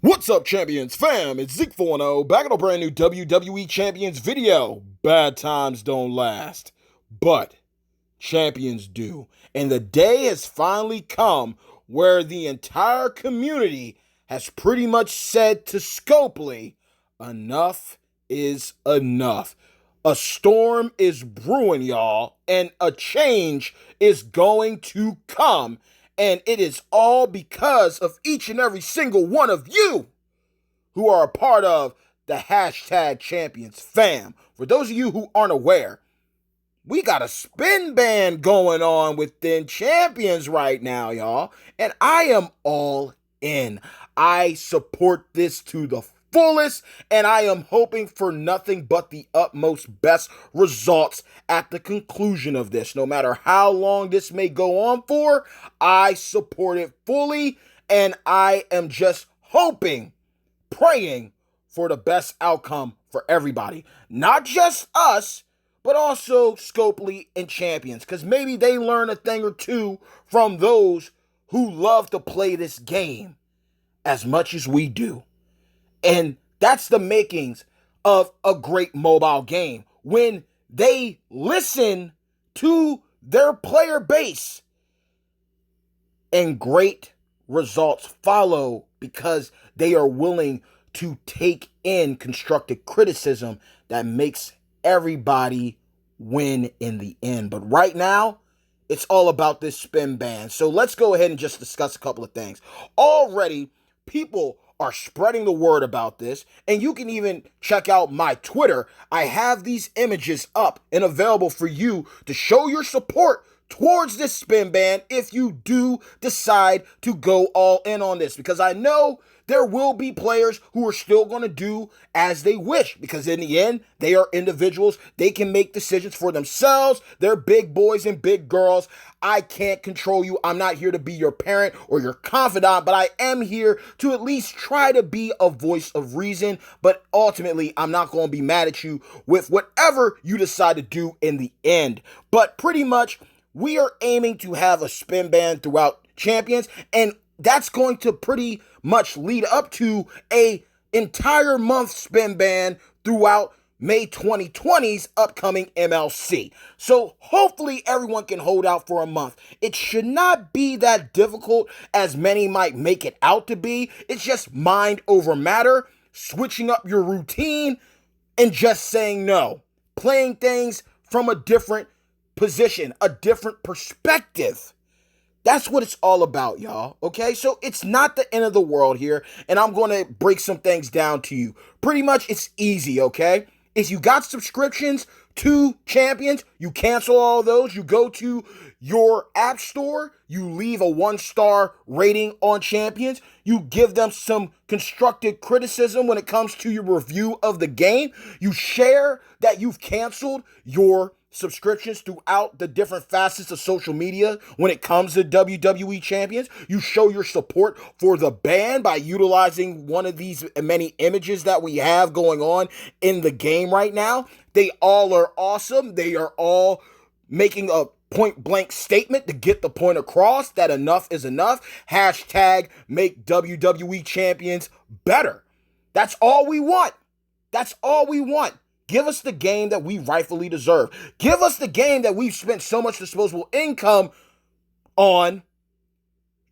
What's up, Champions fam? It's Z.E.K.E back in a brand new WWE Champions video. Bad times don't last, but champions do. And the day has finally come where the entire community has pretty much said to Scopely, enough is enough. A storm is brewing, y'all, and a change is going to come. And it is all because of each and every single one of you who are a part of the hashtag champions fam. For those of you who aren't aware, we got a spin ban going on within champions right now, y'all. And I am all in. I support this to the fullest, and I am hoping for nothing but the utmost best results at the conclusion of this. No matter how long this may go on for, I support it fully, and I am just hoping, praying for the best outcome for everybody. Not just us, but also Scopely and champions, because maybe they learn a thing or two from those who love to play this game as much as we do. And that's the makings of a great mobile game. When they listen to their player base and great results follow because they are willing to take in constructive criticism that makes everybody win in the end. But right now, it's all about this spin ban. So let's go ahead and just discuss a couple of things. Already, people are spreading the word about this, and you can even check out my Twitter. I have these images up and available for you to show your support towards this spin ban if you do decide to go all in on this, because I know there will be players who are still going to do as they wish, because in the end, they are individuals. They can make decisions for themselves. They're big boys and big girls. I can't control you. I'm not here to be your parent or your confidant, but I am here to at least try to be a voice of reason. But ultimately, I'm not going to be mad at you with whatever you decide to do in the end. But pretty much, we are aiming to have a spin ban throughout champions, and that's going to pretty much lead up to a entire month spin ban throughout May 2020's upcoming MLC. So hopefully everyone can hold out for a month. It should not be that difficult as many might make it out to be. It's just mind over matter, switching up your routine, and just saying no. Playing things from a different position, a different perspective. That's what it's all about, y'all, okay? So it's not the end of the world here, and I'm going to break some things down to you. Pretty much, it's easy, okay? If you got subscriptions to Champions, you cancel all those. You go to your app store, you leave a 1-star rating on Champions. You give them some constructive criticism when it comes to your review of the game. You share that you've canceled your subscriptions throughout the different facets of social media when it comes to WWE Champions. You show your support for the band by utilizing one of these many images that we have going on in the game right now. They all are awesome. They are all making a point blank statement to get the point across that enough is enough. Hashtag make WWE Champions better. That's all we want. That's all we want. Give us the game that we rightfully deserve. Give us the game that we've spent so much disposable income on,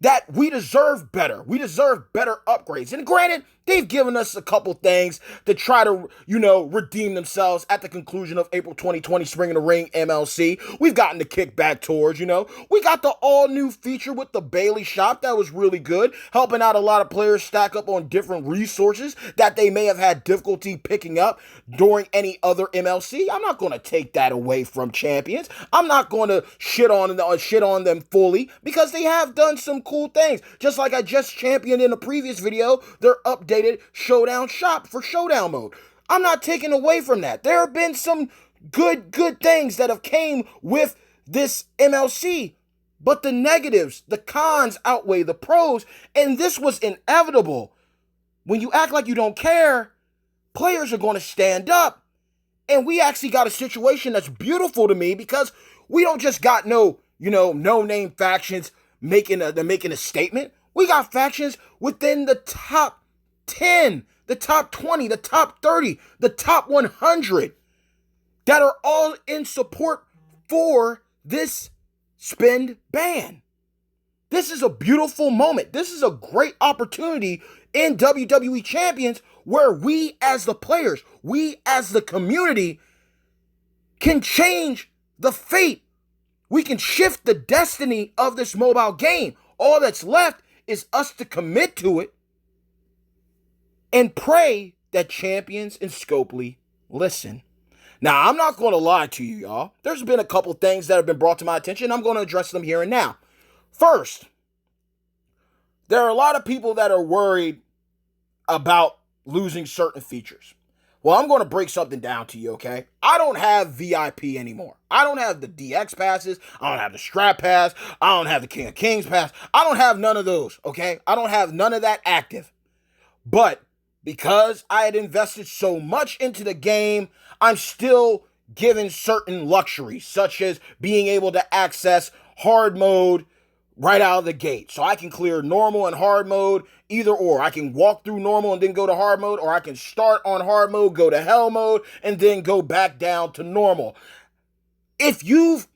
that we deserve better. We deserve better upgrades. And granted, they've given us a couple things to try to, redeem themselves at the conclusion of April 2020 Spring in the Ring MLC. We've gotten the kickback tours, We got the all-new feature with the Bailey shop that was really good, helping out a lot of players stack up on different resources that they may have had difficulty picking up during any other MLC. I'm not going to take that away from champions. I'm not going to shit on them fully, because they have done some cool things. Just like I just championed in a previous video, their updated Showdown shop for Showdown mode. I'm not taking away from that. There have been some good things that have came with this MLC, but the negatives, the cons outweigh the pros, and this was inevitable. When you act like you don't care, players are going to stand up. And we actually got a situation that's beautiful to me, because we don't just got no-name factions making a statement. We got factions within the top 10, the top 20, the top 30, the top 100 that are all in support for this spend ban. This is a beautiful moment. This is a great opportunity in WWE Champions where we as the players, we as the community can change the fate. We can shift the destiny of this mobile game. All that's left is us to commit to it and pray that Champions and Scopely listen. Now, I'm not going to lie to you, y'all. There's been a couple things that have been brought to my attention. I'm going to address them here and now. First, there are a lot of people that are worried about losing certain features. Well, I'm going to break something down to you, okay? I don't have VIP anymore. I don't have the DX passes. I don't have the Strap Pass. I don't have the King of Kings Pass. I don't have none of those, okay? I don't have none of that active. But because I had invested so much into the game, I'm still given certain luxuries, such as being able to access hard mode right out of the gate. So I can clear normal and hard mode, either or. I can walk through normal and then go to hard mode, or I can start on hard mode, go to hell mode, and then go back down to normal. If you've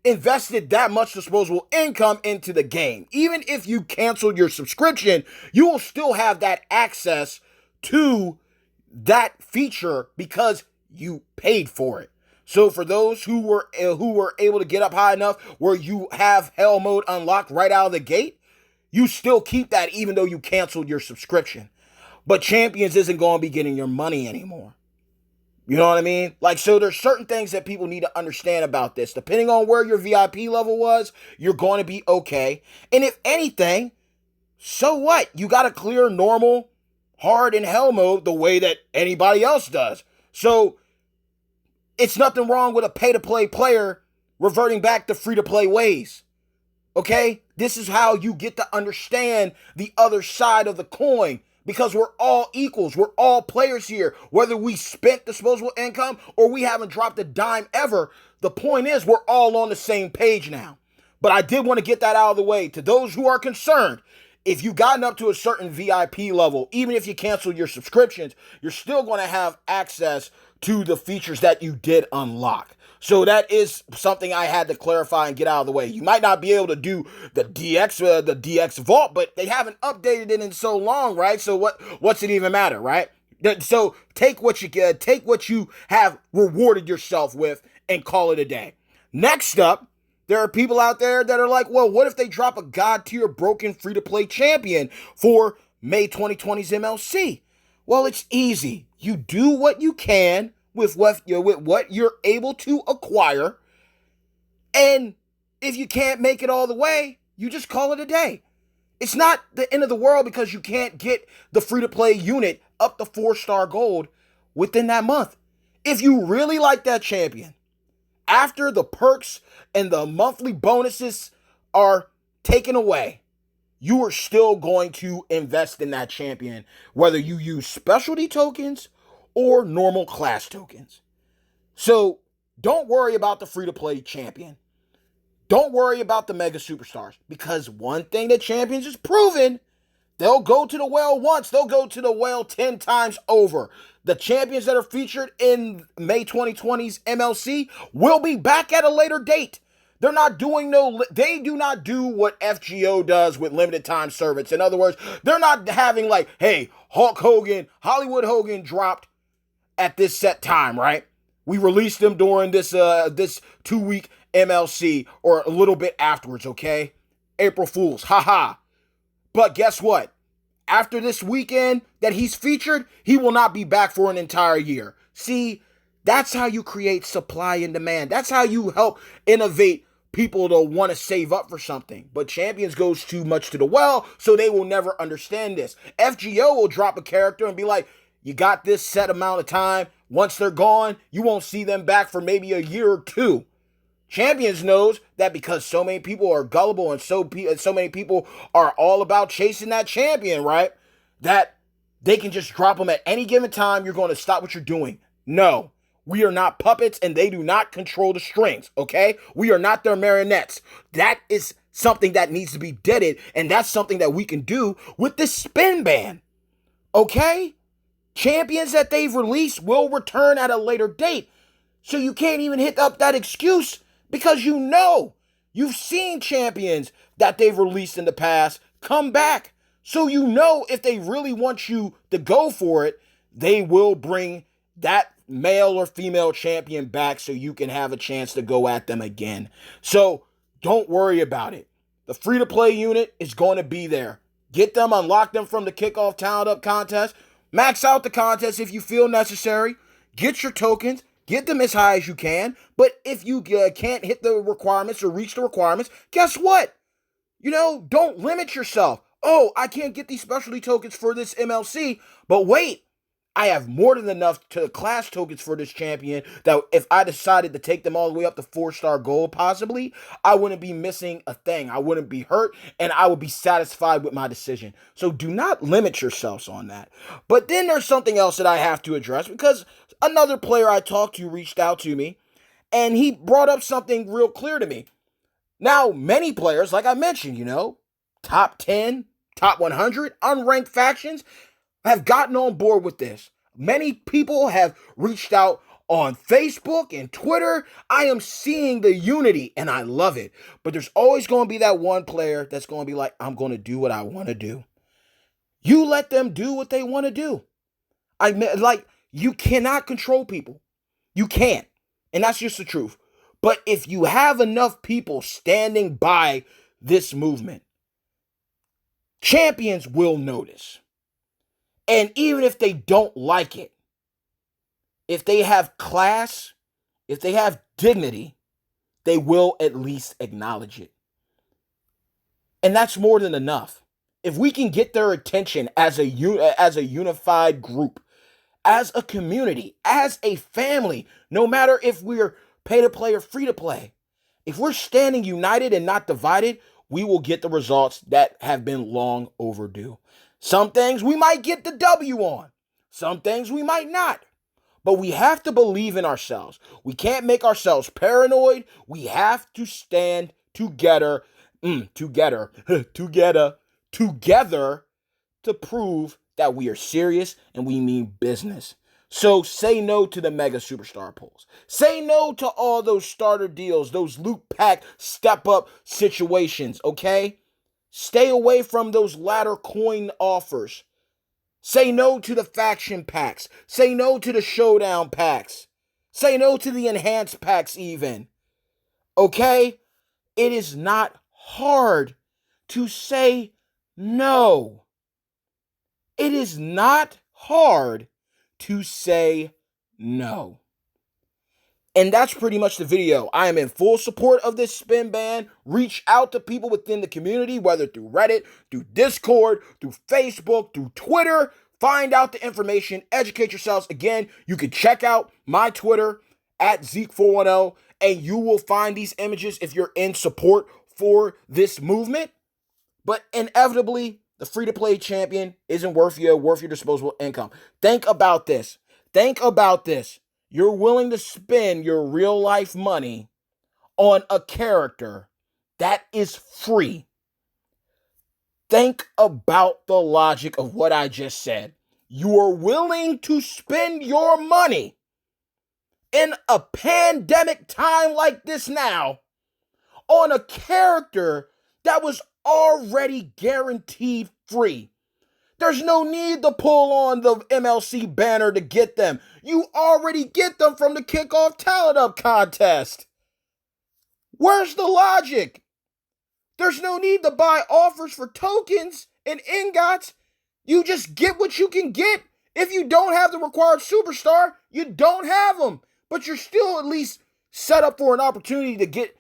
invested that much disposable income into the game, even if you canceled your subscription, you will still have that access to that feature because you paid for it. So for those who were able to get up high enough where you have hell mode unlocked right out of the gate, you still keep that even though you canceled your subscription. But Champions isn't going to be getting your money anymore. You know what I mean? Like, so there's certain things that people need to understand about this. Depending on where your VIP level was, you're going to be okay. And if anything, so what? You got to clear normal, hard, and hell mode the way that anybody else does. So it's nothing wrong with a pay-to-play player reverting back to free-to-play ways. Okay? This is how you get to understand the other side of the coin, because we're all equals. We're all players here. Whether we spent disposable income or we haven't dropped a dime ever, the point is we're all on the same page now. But I did want to get that out of the way. To those who are concerned, if you've gotten up to a certain VIP level, even if you cancel your subscriptions, you're still going to have access to the features that you did unlock. So that is something I had to clarify and get out of the way. You might not be able to do the DX Vault, but they haven't updated it in so long, right? So what's it even matter, right? So take what you get, take what you have rewarded yourself with, and call it a day. Next up, there are people out there that are like, well, what if they drop a god tier broken free-to-play champion for May 2020's MLC? Well, it's easy. You do what you can with what you're able to acquire, and if you can't make it all the way, you just call it a day. It's not the end of the world because you can't get the free-to-play unit up to 4-star gold within that month. If you really like that champion, after the perks and the monthly bonuses are taken away, you are still going to invest in that champion, whether you use specialty tokens or normal class tokens. So don't worry about the free-to-play champion. Don't worry about the mega superstars, because one thing that Champions has proven, they'll go to the well once, they'll go to the well 10 times over. The champions that are featured in May 2020's MLC will be back at a later date. They do not do what FGO does with limited time service. In other words, they're not having like, hey, Hollywood Hogan dropped at this set time, right? We released them during this 2-week MLC or a little bit afterwards, okay? April Fools, haha. But guess what? After this weekend that he's featured, he will not be back for an entire year. See, that's how you create supply and demand. That's how you help innovate people to want to save up for something. But Champions goes too much to the well, so they will never understand this. FGO will drop a character and be like, you got this set amount of time. Once they're gone, you won't see them back for maybe a year or two. Champions knows that because so many people are gullible and so many people are all about chasing that champion, right? That they can just drop them at any given time. You're going to stop what you're doing. No, we are not puppets and they do not control the strings, okay? We are not their marionettes. That is something that needs to be deaded, and that's something that we can do with this spin ban. Okay? Champions that they've released will return at a later date. So you can't even hit up that excuse because you know you've seen champions that they've released in the past come back. So you know if they really want you to go for it, they will bring that male or female champion back so you can have a chance to go at them again. So don't worry about it. The free to play unit is going to be there. Get them, unlock them from the kickoff talent up contest. Max out the contest if you feel necessary. Get your tokens. Get them as high as you can. But if you can't hit the requirements or reach the requirements, guess what? Don't limit yourself. Oh, I can't get these specialty tokens for this MLC. But wait, I have more than enough to class tokens for this champion that if I decided to take them all the way up to 4-star gold, possibly, I wouldn't be missing a thing. I wouldn't be hurt, and I would be satisfied with my decision. So do not limit yourselves on that. But then there's something else that I have to address because another player I talked to reached out to me, and he brought up something real clear to me. Now, many players, like I mentioned, top 10, top 100, unranked factions, have gotten on board with this. Many people have reached out on Facebook and Twitter. I am seeing the unity and I love it. But there's always going to be that one player that's going to be like, I'm going to do what I want to do. You let them do what they want to do. You cannot control people. You can't. And that's just the truth. But if you have enough people standing by this movement, champions will notice. And even if they don't like it, if they have class, if they have dignity, they will at least acknowledge it. And that's more than enough. If we can get their attention as a unified group, as a community, as a family, no matter if we're pay to play or free to play, if we're standing united and not divided, we will get the results that have been long overdue. Some things we might get the W on. Some things we might not. But we have to believe in ourselves. We can't make ourselves paranoid. We have to stand together, together to prove that we are serious and we mean business. So say no to the mega superstar polls. Say no to all those starter deals, those loot pack step up situations, okay? Stay away from those ladder coin offers. Say no to the faction packs. Say no to the showdown packs. Say no to the enhanced packs even. Okay? It is not hard to say no. It is not hard to say no. And that's pretty much the video. I am in full support of this spin ban. Reach out to people within the community, whether through Reddit, through Discord, through Facebook, through Twitter. Find out the information. Educate yourselves. Again, you can check out my Twitter at Z.E.K.E, and you will find these images if you're in support for this movement. But inevitably, the free-to-play champion isn't worth your disposable income. Think about this. Think about this. You're willing to spend your real-life money on a character that is free. Think about the logic of what I just said. You are willing to spend your money in a pandemic time like this now on a character that was already guaranteed free. There's no need to pull on the MLC banner to get them. You already get them from the kickoff talent up contest. Where's the logic? There's no need to buy offers for tokens and ingots. You just get what you can get. If you don't have the required superstar, you don't have them. But you're still at least set up for an opportunity to get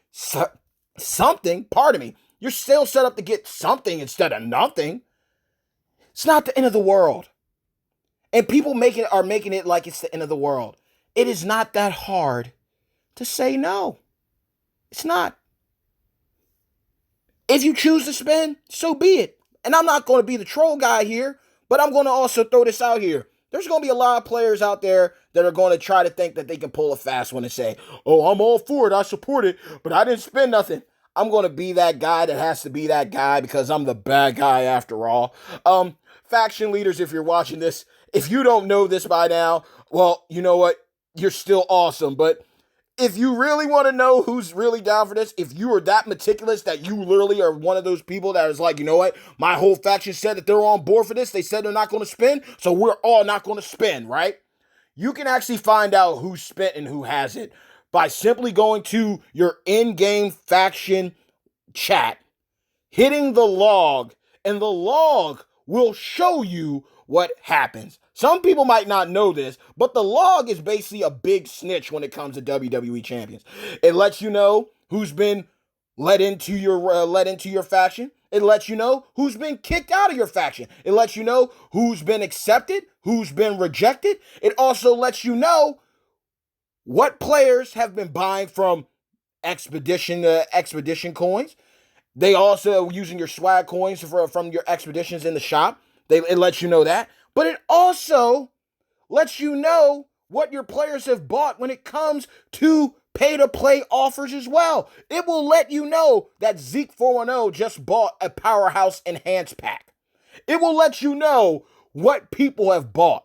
something. Pardon me. You're still set up to get something instead of nothing. It's not the end of the world. And people are making it like it's the end of the world. It is not that hard to say no. It's not. If you choose to spend, so be it. And I'm not going to be the troll guy here, but I'm going to also throw this out here. There's going to be a lot of players out there that are going to try to think that they can pull a fast one and say, oh, I'm all for it, I support it, but I didn't spend nothing. I'm going to be that guy that has to be that guy because I'm the bad guy after all. faction leaders, if you're watching this, if you don't know this by now, well, you know what? You're still awesome. But if you really want to know who's really down for this, if you are that meticulous that you literally are one of those people that is like, you know what? My whole faction said that they're on board for this. They said they're not going to spend, so we're all not going to spend, right? You can actually find out who spent and who hasn't by simply going to your in-game faction chat, hitting the log, and the log will show you what happens. Some people might not know this, but the log is basically a big snitch when it comes to WWE champions. It lets you know who's been let into your faction. It lets you know who's been kicked out of your faction. It lets you know who's been accepted, who's been rejected. It also lets you know what players have been buying from expedition coins. They also using your swag coins from your expeditions in the shop. It lets you know that. But it also lets you know what your players have bought when it comes to pay-to-play offers as well. It will let you know that Z.E.K.E just bought a Powerhouse Enhanced Pack. It will let you know what people have bought.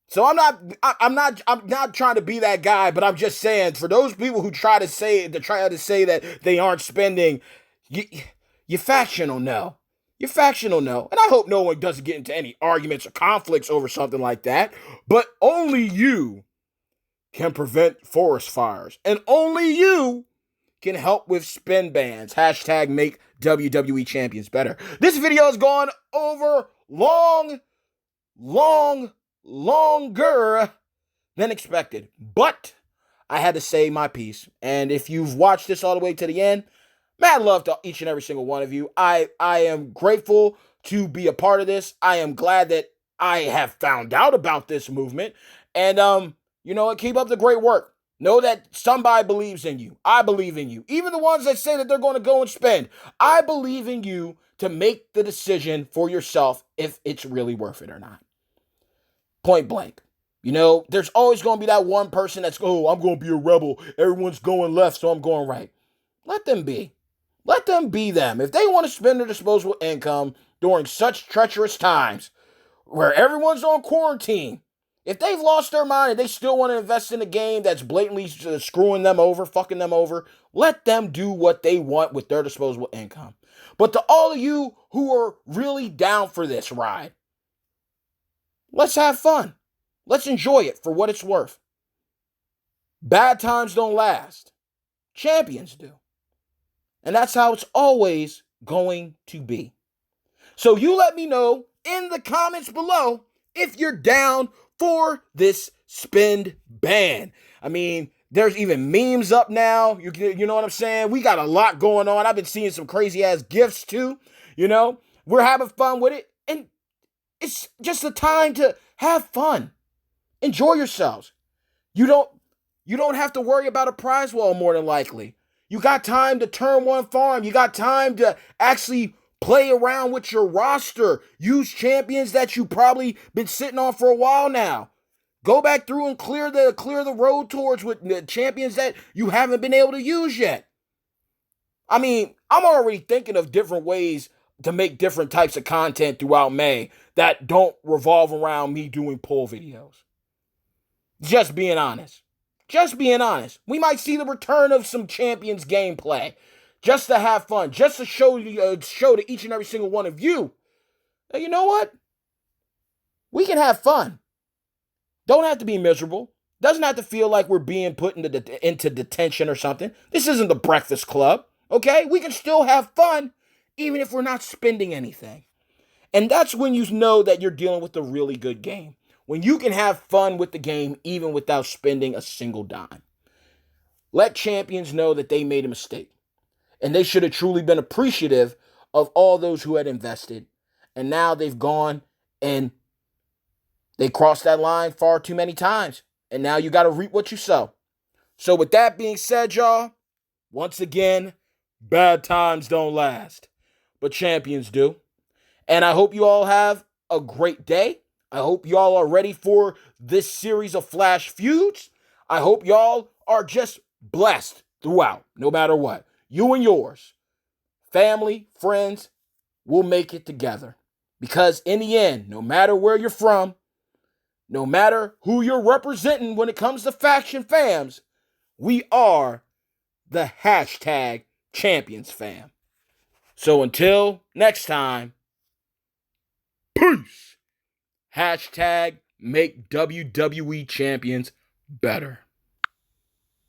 So I'm not trying to be that guy, but I'm just saying, for those people who try to say that they aren't spending, your faction will know. Your faction will know. And I hope no one doesn't get into any arguments or conflicts over something like that. But only you can prevent forest fires. And only you can help with spin bans. Hashtag make WWE champions better. This video has gone over longer than expected. But I had to say my piece. And if you've watched this all the way to the end, mad love to each and every single one of you. I am grateful to be a part of this. I am glad that I have found out about this movement. And you know what? Keep up the great work. Know that somebody believes in you. I believe in you. Even the ones that say that they're going to go and spend. I believe in you to make the decision for yourself if it's really worth it or not. Point blank. You know, there's always going to be that one person that's, oh, I'm going to be a rebel. Everyone's going left, so I'm going right. Let them be. Let them be them. If they want to spend their disposable income during such treacherous times where everyone's on quarantine, if they've lost their mind and they still want to invest in a game that's blatantly screwing them over, fucking them over, let them do what they want with their disposable income. But to all of you who are really down for this ride, let's have fun. Let's enjoy it for what it's worth. Bad times don't last. Champions do. And that's how it's always going to be. So you let me know in the comments below if you're down for this spend ban. I mean, there's even memes up now. You know what I'm saying? We got a lot going on. I've been seeing some crazy ass gifts too. You know, we're having fun with it. And it's just a time to have fun. Enjoy yourselves. You don't have to worry about a prize wall more than likely. You got time to turn one farm. You got time to actually play around with your roster. Use champions that you probably been sitting on for a while now. Go back through and clear the road towards with the champions that you haven't been able to use yet. I mean, I'm already thinking of different ways to make different types of content throughout May that don't revolve around me doing poll videos. Just being honest. Just being honest. We might see the return of some champions gameplay. Just to have fun. Just to show to each and every single one of you. You know what? We can have fun. Don't have to be miserable. Doesn't have to feel like we're being put into detention or something. This isn't the Breakfast Club. Okay? We can still have fun even if we're not spending anything. And that's when you know that you're dealing with a really good game. When you can have fun with the game even without spending a single dime. Let champions know that they made a mistake. And they should have truly been appreciative of all those who had invested. And now they've gone and they crossed that line far too many times. And now you got to reap what you sow. So with that being said, y'all, once again, bad times don't last. But champions do. And I hope you all have a great day. I hope y'all are ready for this series of Flash feuds. I hope y'all are just blessed throughout, no matter what. You and yours, family, friends, we'll make it together. Because in the end, no matter where you're from, no matter who you're representing when it comes to faction fams, we are the hashtag champions fam. So until next time, peace. Hashtag make WWE champions better.